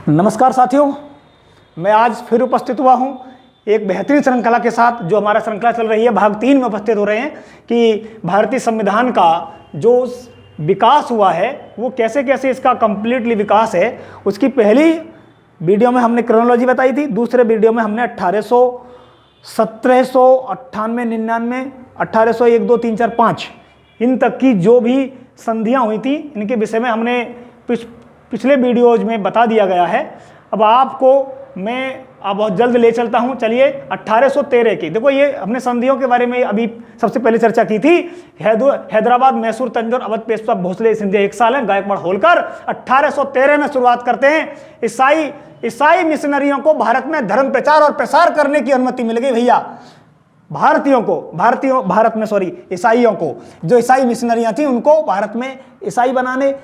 नमस्कार साथियों, मैं आज फिर उपस्थित हुआ हूं एक बेहतरीन श्रृंखला के साथ। जो हमारा श्रृंखला चल रही है भाग 3 में उपस्थित हो रहे हैं कि भारतीय संविधान का जो विकास हुआ है वो कैसे कैसे इसका कंप्लीटली विकास है। उसकी पहली वीडियो में हमने क्रोनोलॉजी बताई थी, दूसरे वीडियो में हमने 1800, 1798, 99, 1801, 2, 3, 4, 5 इन तक की जो भी संधियां हुई थी इनके विषय में हमने पिछले वीडियोज में बता दिया गया है। अब आपको मैं बहुत जल्द ले चलता हूं। चलिए 1813 की देखो, ये हमने संधियों के बारे में अभी सबसे पहले चर्चा की थी। हैदराबाद, मैसूर, तंजौर, अवध, पेशवा, भोसले संधियां एक साल है। गायकवाड़, होलकर 1813 में शुरुआत करते हैं। ईसाई मिशनरियों को भारत में धर्म प्रचार और प्रसार करने की अनुमति मिल गई भैया। ईसाइयों को, जो ईसाई मिशनरियां थी उनको भारत में ईसाई बनाने,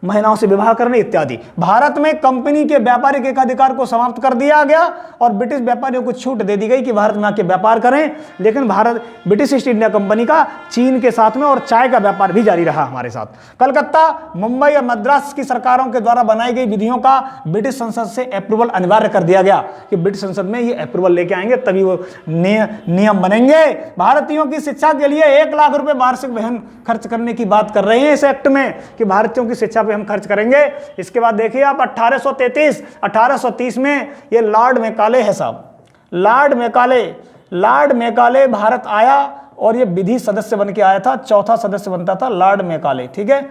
महिलाओं से विवाह करने इत्यादि। भारत में कंपनी के व्यापारिक एकाधिकार को समाप्त कर दिया गया और ब्रिटिश व्यापारियों को छूट दे दी गई कि भारत में आके व्यापार करें। लेकिन ब्रिटिश ईस्ट इंडिया कंपनी का चीन के साथ में और चाय का व्यापार भी जारी रहा हमारे साथ। कलकत्ता, मुंबई और मद्रास की सरकारों के द्वारा बनाई गई विधियों का ब्रिटिश संसद से अप्रूवल अनिवार्य कर दिया गया कि ब्रिटिश संसद में ये अप्रूवल लेके आएंगे तभी वो नियम बनेंगे। भारतीयों की शिक्षा के लिए 1 लाख रुपए वार्षिक वहन खर्च करने की बात कर रहे हैं इस एक्ट में कि भारतीयों की शिक्षा हम खर्च करेंगे। इसके बाद देखिए आप 1830 में ये लॉर्ड मैकाले है साहब। लॉर्ड मैकाले भारत आया और ये विधि सदस्य बन के आया था। चौथा सदस्य बनता था लॉर्ड मैकाले, ठीक है।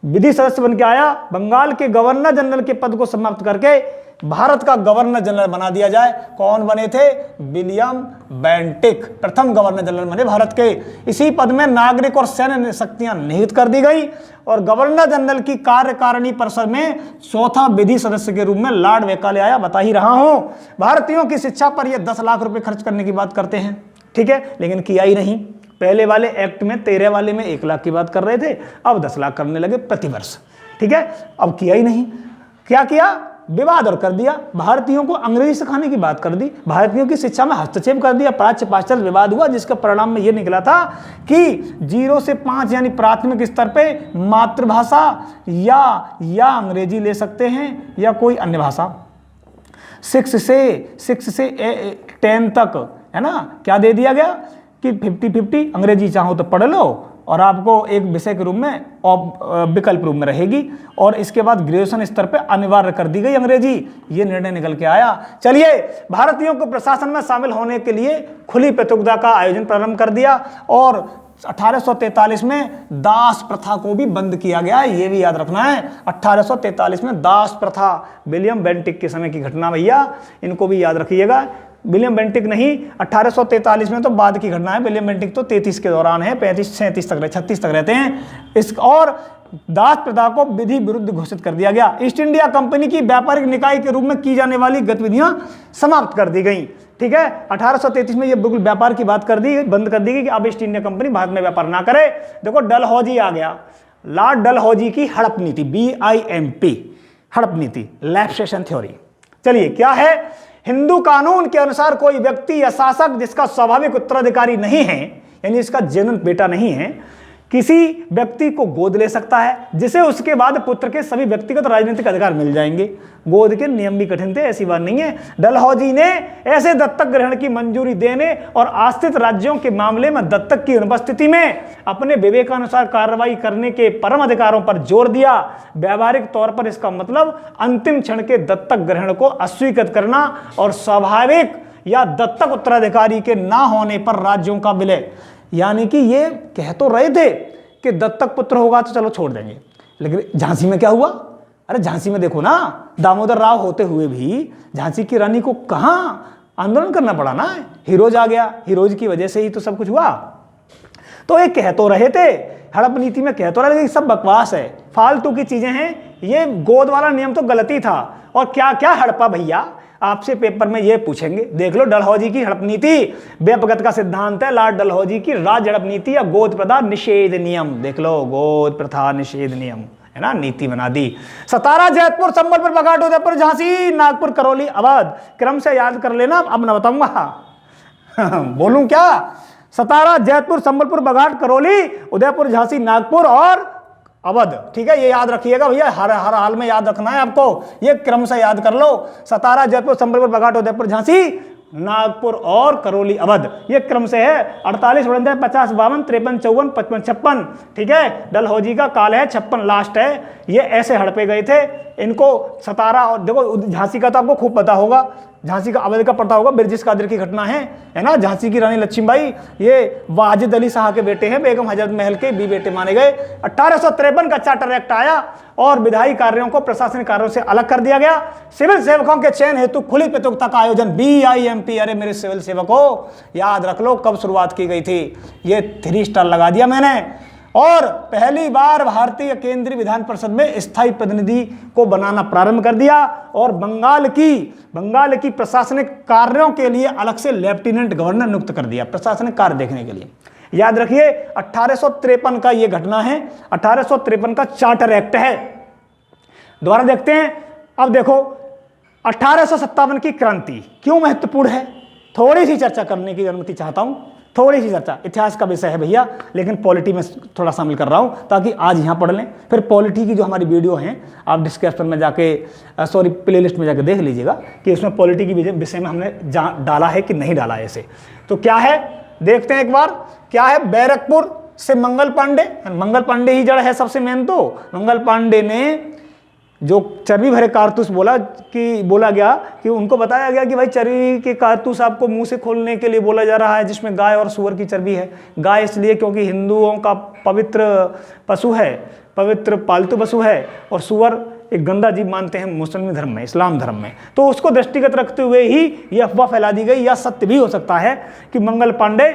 विधि सदस्य बन के आया। बंगाल के गवर्नर जनरल के पद को समाप्त करके भारत का गवर्नर जनरल बना दिया जाए। कौन बने थे? विलियम बेंटिक प्रथम गवर्नर जनरल बने भारत के। इसी पद में नागरिक और सैन्य शक्तियां निहित कर दी गई और गवर्नर जनरल की कार्यकारिणी परिषद में चौथा विधि सदस्य के रूप में लॉर्ड मैकाले आया। बता ही रहा हूं, भारतीयों की शिक्षा पर यह 10 लाख रुपए खर्च करने की बात करते हैं, ठीक है, लेकिन किया ही नहीं। पहले वाले एक्ट में 13 वाले में 1 लाख की बात कर रहे थे, अब 10 लाख करने लगे प्रतिवर्ष, ठीक है। अब किया ही नहीं। क्या किया? विवाद और कर दिया। भारतीयों को अंग्रेजी सिखाने की बात कर दी, भारतीयों की शिक्षा में हस्तक्षेप कर दिया। प्राच्य पाश्चात्य विवाद हुआ जिसका परिणाम में यह निकला था कि 0 से 5 यानी प्राथमिक स्तर पे मातृभाषा या अंग्रेजी ले सकते हैं या कोई अन्य भाषा। 6 से 10 तक, है ना, क्या दे दिया गया कि 50-50 अंग्रेजी चाहो तो पढ़ लो और आपको एक विषय के रूप में विकल्प रूप में रहेगी। और इसके बाद ग्रेजुएशन स्तर पे अनिवार्य कर दी गई अंग्रेजी। ये निर्णय निकल के आया। चलिए, भारतीयों को प्रशासन में शामिल होने के लिए खुली प्रतियोगिता का आयोजन प्रारंभ कर दिया और 1843 में दास प्रथा को भी बंद किया गया। ये भी याद रखना है, 1843 में दास प्रथा, विलियम बेंटिक के समय की घटना भैया, इनको भी याद रखिएगा। विलियम बेंटिक नहीं, 1843 में तो बाद की घटना है। विलियम बेंटिक तो 33 के दौरान है, 35-36 तक रहते हैं। और दास प्रथा को विधि विरुद्ध घोषित कर दिया गया। ईस्ट इंडिया कंपनी की व्यापारिक निकाय के रूप में की जाने वाली गतिविधियां समाप्त कर दी गई, ठीक है। 1833 में ये बिल्कुल व्यापार की बात कर दी, बंद कर दी गई कि अब ईस्ट इंडिया कंपनी भारत में व्यापार ना करे। देखो डलहौजी आ गया, लॉर्ड डलहौजी की हड़प नीति, BIMP, हड़प नीति, लैप्सेशन थ्योरी। चलिए, क्या है? हिंदू कानून के अनुसार कोई व्यक्ति या शासक जिसका स्वाभाविक उत्तराधिकारी नहीं है, यानी इसका जेन्युइन बेटा नहीं है, किसी व्यक्ति को गोद ले सकता है जिसे उसके बाद पुत्र के सभी व्यक्तिगत राजनीतिक अधिकार मिल जाएंगे। गोद के नियम भी कठिन थे, ऐसी बात नहीं है। डलहौजी ने ऐसे दत्तक ग्रहण की मंजूरी देने और आश्रित राज्यों के मामले में दत्तक की अनुपस्थिति में अपने विवेकानुसार कार्रवाई करने के परम अधिकारों पर जोर दिया। व्यवहारिक तौर पर इसका मतलब अंतिम क्षण के दत्तक ग्रहण को अस्वीकृत करना और स्वाभाविक या दत्तक उत्तराधिकारी के ना होने पर राज्यों का विलय। यानी कि ये कह तो रहे थे कि दत्तक पुत्र होगा तो चलो छोड़ देंगे, लेकिन झांसी में क्या हुआ? अरे झांसी में देखो ना, दामोदर राव होते हुए भी झांसी की रानी को कहां आंदोलन करना पड़ा ना, हिरोज आ गया, हिरोज की वजह से ही तो सब कुछ हुआ। तो ये कह तो रहे थे, हड़प नीति में कह तो रहे थे, सब बकवास है, फालतू की चीजें हैं। ये गोद वाला नियम तो गलती था। और क्या क्या हड़पा भैया, आपसे पेपर में ये पूछेंगे, देख लो। डलहौजी की हड़प नीति, व्यपगत का सिद्धांत है लॉर्ड डलहौजी की राज्य हड़प नीति या गोद प्रथा निषेध नियम। देख लो, गोद प्रथा निषेध नियम, है ना, नीति बना दी। सतारा, जयपुर, संबलपुर, बघाट, उदयपुर, झांसी, नागपुर, करौली, अवध। क्रम से याद कर लेना, अब ना बताऊंगा। बोलूं क्या? सतारा, जयपुर, संबलपुर, बघाट, करौली, उदयपुर, झांसी, नागपुर और अवध, ठीक है, ये याद रखिएगा भैया, हर हर हाल में याद रखना है आपको, ये क्रम से याद कर लो। सतारा, जयपुर, संबलपुर, बघाट, उदयपुर, झांसी, नागपुर और करौली, अवध, ये क्रम से है। 48, 49, 50, 52, 53, 54, 55, 56, ठीक है। डलहौजी का काल है, 56 लास्ट है। ये ऐसे हड़पे गए थे इनको। सतारा और देखो झांसी का तो आपको खूब पता होगा, झांसी का अवध का पता होगा, बिरजिस कादिर की घटना है ना। झांसी की रानी लक्ष्मीबाई ये वाजिद अली शाह के बेटे हैं, बेगम हजरत महल के भी बेटे माने गए। 1853 का चार्टर एक्ट आया और विधायी कार्यों को प्रशासनिक कार्यों से अलग कर दिया गया। सिविल सेवकों के चयन हेतु खुली प्रतियोगिता का आयोजन, BIMP। अरे मेरे सिविल सेवकों, याद रख लो कब शुरुआत की गई थी, ये 3 स्टार लगा दिया मैंने। और पहली बार भारतीय केंद्रीय विधान परिषद में स्थायी प्रतिनिधि को बनाना प्रारंभ कर दिया और बंगाल की प्रशासनिक कार्यों के लिए अलग से लेफ्टिनेंट गवर्नर नियुक्त कर दिया, प्रशासनिक कार्य देखने के लिए। याद रखिए 1853 का ये घटना है, 1853 का चार्टर एक्ट है। दोबारा देखते हैं। अब देखो 1857 की क्रांति क्यों महत्वपूर्ण है, थोड़ी सी चर्चा करने की अनुमति चाहता हूं, थोड़ी सी चर्चा। इतिहास का विषय है भैया, लेकिन पॉलिटी में थोड़ा शामिल कर रहा हूं ताकि आज यहां पढ़ लें, फिर पॉलिटी की जो हमारी वीडियो हैं आप डिस्क्रिप्शन में जाके प्लेलिस्ट में जाके देख लीजिएगा कि उसमें पॉलिटी की विषय में हमने डाला है कि नहीं डाला है ऐसे। तो क्या है देखते हैं एक बार, क्या है। बैरकपुर से मंगल पांडे ही जड़ है सबसे मेन। तो मंगल पांडे ने जो चर्बी भरे कारतूस बोला गया कि उनको बताया गया कि भाई चर्बी के कारतूस आपको मुंह से खोलने के लिए बोला जा रहा है, जिसमें गाय और सूअर की चर्बी है। गाय इसलिए क्योंकि हिंदुओं का पवित्र पशु है, पवित्र पालतू पशु है, और सूअर एक गंदा जीव मानते हैं मुस्लिम धर्म में, इस्लाम धर्म में। तो उसको दृष्टिगत रखते हुए ही यह अफवाह फैला दी गई, या सत्य भी हो सकता है कि मंगल पांडे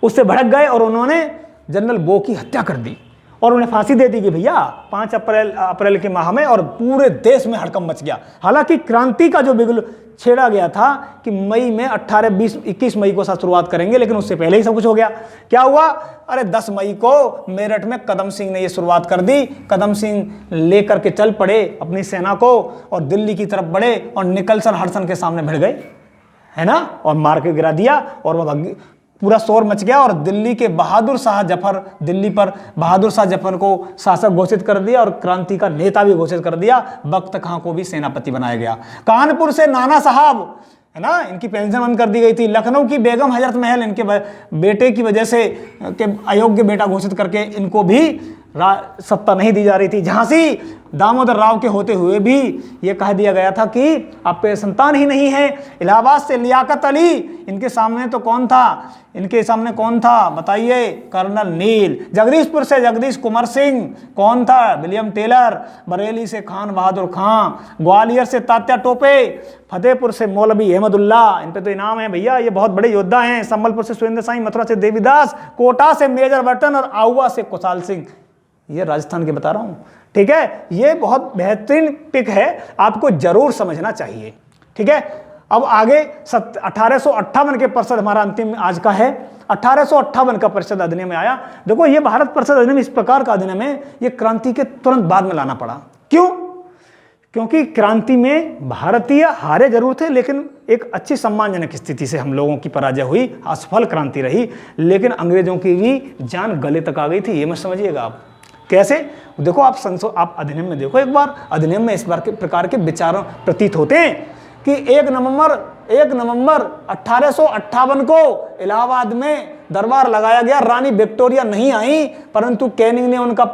उससे भड़क गए और उन्होंने जनरल बो की हत्या कर दी और उन्हें फांसी दे दी गई भैया 5 अप्रैल के माह में, और पूरे देश में हड़कंप मच गया। हालांकि क्रांति का जो बिगुल छेड़ा गया था कि मई में 18, 20, 21 मई को शुरुआत करेंगे, लेकिन उससे पहले ही सब कुछ हो गया। क्या हुआ, अरे 10 मई को मेरठ में कदम सिंह ने ये शुरुआत कर दी। कदम सिंह लेकर के चल पड़े अपनी सेना को और दिल्ली की तरफ बढ़े और निकलसन हडसन के सामने भिड़ गए, है ना, और मार के गिरा दिया और वह पूरा शोर मच गया। और दिल्ली के दिल्ली पर बहादुर शाह जफर को शासक घोषित कर दिया और क्रांति का नेता भी घोषित कर दिया। बख्त खां को भी सेनापति बनाया गया। कानपुर से नाना साहब, है ना, इनकी पेंशन बंद कर दी गई थी। लखनऊ की बेगम हजरत महल इनके बेटे की वजह से के अयोग्य बेटा घोषित करके इनको भी सत्ता नहीं दी जा रही थी। झांसी दामोदर राव के होते हुए भी यह कह दिया गया था कि आप पे संतान ही नहीं है। इलाहाबाद से लियाकत अली, इनके सामने कौन था बताइए, कर्नल नील। जगदीशपुर से जगदीश कुमार सिंह, कौन था, विलियम टेलर। बरेली से खान बहादुर खां, ग्वालियर से तात्या टोपे, फतेहपुर से मौलवी अहमदुल्ला, इन पे तो इनाम है भैया, ये बहुत बड़े योद्धा हैं। संबलपुर से सुरेंद्र साई, मथुरा से देवीदास, कोटा से मेजर बर्टन और आउवा से कुशाल सिंह। ये राजस्थान के बता रहा हूं, ठीक है। ये बहुत बेहतरीन पिक है, आपको जरूर समझना चाहिए, ठीक है। अब आगे 1858 के परिषद हमारा अंतिम आज का है। 1858 का परिषद अधिनियम में आया। देखो ये भारत परिषद अधिनियम इस प्रकार का अधिनियम है, ये क्रांति के तुरंत बाद में लाना पड़ा। क्यों? क्योंकि क्रांति में भारतीय हारे जरूर थे, लेकिन एक अच्छी सम्मानजनक स्थिति से हम लोगों की पराजय हुई, असफल क्रांति रही, लेकिन अंग्रेजों की भी जान गले तक आ गई थी। ये मत समझिएगा आप। कैसे? देखो आप अधिनियम में देखो एक बार, अधिनियम में इस प्रकार के विचारों प्रतीत होते हैं कि 1 नवंबर 1858 को इलाहाबाद में दरबार लगाया गया। रानी विक्टोरिया नहीं आई, परंतु कैनिंग ने उनका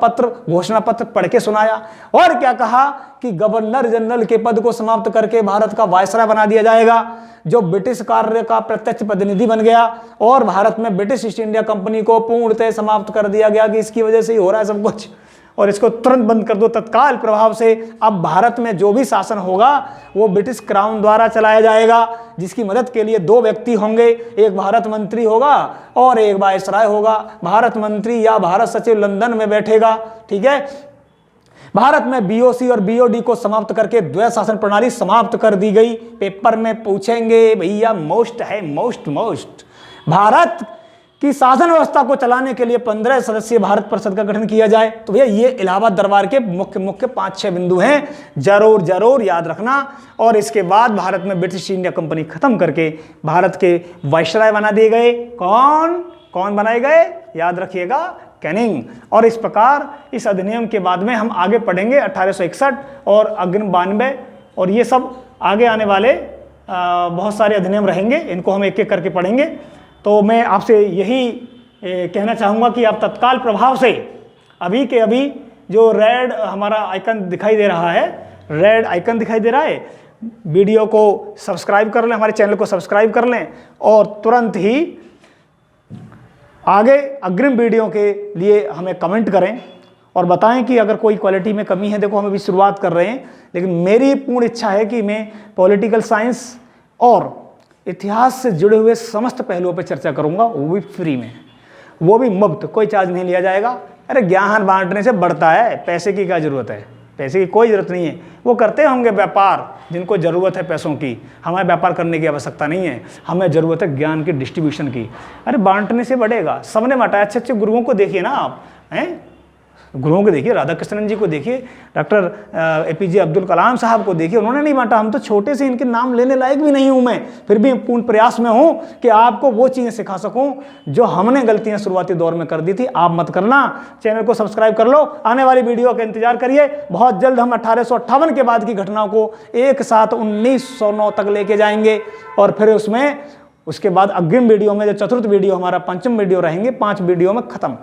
घोषणा पत्र पढ़ के सुनाया और क्या कहा कि गवर्नर जनरल के पद को समाप्त करके भारत का वायसराय बना दिया जाएगा, जो ब्रिटिश कार्य का प्रत्यक्ष प्रतिनिधि बन गया, और भारत में ब्रिटिश ईस्ट इंडिया कंपनी को पूर्णतः समाप्त कर दिया गया कि इसकी वजह से ही हो रहा है सब कुछ, और इसको तुरंत बंद कर दो तत्काल प्रभाव से। अब भारत में जो भी शासन होगा वो ब्रिटिश क्राउन द्वारा चलाया जाएगा, जिसकी मदद के लिए 2 व्यक्ति होंगे, एक भारत मंत्री होगा और एक वायसराय होगा। भारत मंत्री या भारत सचिव लंदन में बैठेगा, ठीक है। भारत में बीओसी और बीओडी को समाप्त करके द्वैध शासन प्रणाली समाप्त कर दी गई। पेपर में पूछेंगे भैया, मोस्ट है मोस्ट। भारत की शासन व्यवस्था को चलाने के लिए 15 सदस्यीय भारत परिषद का गठन किया जाए। तो भैया ये इलाहाबाद दरबार के मुख्य 5-6 बिंदु हैं, जरूर याद रखना। और इसके बाद भारत में ब्रिटिश इंडिया कंपनी खत्म करके भारत के वायसराय बना दिए गए। कौन बनाए गए? याद रखिएगा, कैनिंग। और इस प्रकार इस अधिनियम के बाद में हम आगे पढ़ेंगे 1861 और अग्रिम 92 और ये सब आगे आने वाले बहुत सारे अधिनियम रहेंगे, इनको हम एक एक करके पढ़ेंगे। तो मैं आपसे यही कहना चाहूँगा कि आप तत्काल प्रभाव से अभी के अभी जो रेड हमारा आइकन दिखाई दे रहा है, रेड आइकन दिखाई दे रहा है, वीडियो को सब्सक्राइब कर लें, हमारे चैनल को सब्सक्राइब कर लें और तुरंत ही आगे अग्रिम वीडियो के लिए हमें कमेंट करें और बताएं कि अगर कोई क्वालिटी में कमी है। देखो हम अभी शुरुआत कर रहे हैं, लेकिन मेरी पूर्ण इच्छा है कि मैं पॉलिटिकल साइंस और इतिहास से जुड़े हुए समस्त पहलुओं पर चर्चा करूंगा, वो भी फ्री में, वो भी मुफ्त, कोई चार्ज नहीं लिया जाएगा। अरे ज्ञान बांटने से बढ़ता है, पैसे की क्या जरूरत है, पैसे की कोई ज़रूरत नहीं है। वो करते होंगे व्यापार जिनको ज़रूरत है पैसों की, हमें व्यापार करने की आवश्यकृता नहीं है, हमें ज़रूरत है ज्ञान की डिस्ट्रीब्यूशन की। अरे बांटने से बढ़ेगा, सबने बांटा। अच्छे अच्छे गुरुओं को देखिए ना आप, हैं गुरुओं को देखिए, राधा कृष्णन जी को देखिए, डॉक्टर APJ अब्दुल कलाम साहब को देखिए, उन्होंने नहीं बांटा। हम तो छोटे से इनके नाम लेने लायक भी नहीं हूँ मैं, फिर भी पूर्ण प्रयास में हूँ कि आपको वो चीज़ें सिखा सकूँ जो हमने गलतियाँ शुरुआती दौर में कर दी थी। आप मत करना, चैनल को सब्सक्राइब कर लो, आने वाली वीडियो का इंतजार करिए। बहुत जल्द हम 1858 के बाद की घटनाओं को एक साथ 1909 तक लेके जाएंगे और फिर उसके बाद अग्रिम वीडियो में जो चतुर्थ वीडियो हमारा पंचम वीडियो रहेंगे, 5 वीडियो में खत्म,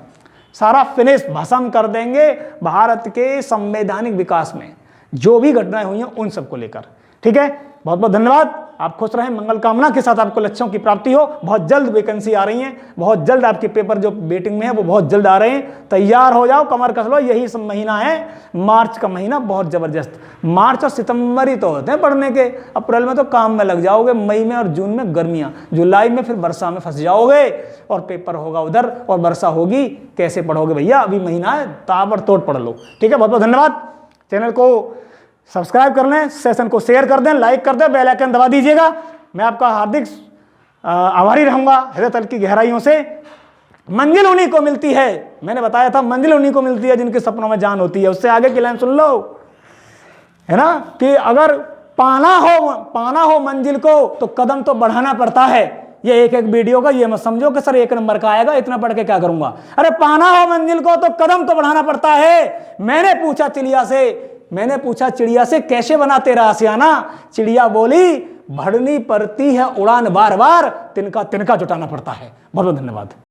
सारा फिनिश भस्म कर देंगे भारत के संवैधानिक विकास में जो भी घटनाएं हुई हैं उन सबको लेकर। ठीक है, बहुत बहुत धन्यवाद। आप खुश रहें, मंगल कामना के साथ आपको लक्ष्यों की प्राप्ति हो। बहुत जल्द वैकेंसी आ रही है, बहुत जल्द आपके पेपर जो वेटिंग में है वो बहुत जल्द आ रहे हैं। तैयार हो जाओ, कमर कस लो, यही सब महीना है, मार्च का महीना बहुत जबरदस्त। मार्च और सितंबर ही तो होते हैं पढ़ने के, अप्रैल में तो काम में लग जाओगे, मई में और जून में गर्मियाँ, जुलाई में फिर वर्षा में फंस जाओगे और पेपर होगा उधर और वर्षा होगी, कैसे पढ़ोगे भैया? अभी महीना है, ताबड़तोड़ पढ़ लो। ठीक है, बहुत बहुत धन्यवाद। चैनल को सब्सक्राइब कर लें, सेशन को शेयर कर दें, लाइक कर दें, बेल आइकन दबा दीजिएगा। मैं आपका हार्दिक आभारी रहूंगा हृदय तल की गहराइयों से। मंजिल उन्हीं को मिलती है, मैंने बताया था, मंजिल उन्हीं को मिलती है जिनके सपनों में जान होती है। उससे आगे की लाइन सुन लो, है ना, कि अगर पाना हो मंजिल को तो कदम तो बढ़ाना पड़ता है। ये एक एक वीडियो का ये मत समझो कि सर 1 नंबर का आएगा, इतना पढ़ के क्या करूंगा। अरे पाना हो मंजिल को तो कदम तो बढ़ाना पड़ता है। मैंने पूछा चिड़िया से कैसे बना तेरा आशियाना? चिड़िया बोली भरनी पड़ती है उड़ान, बार बार तिनका जुटाना पड़ता है। बहुत बहुत धन्यवाद।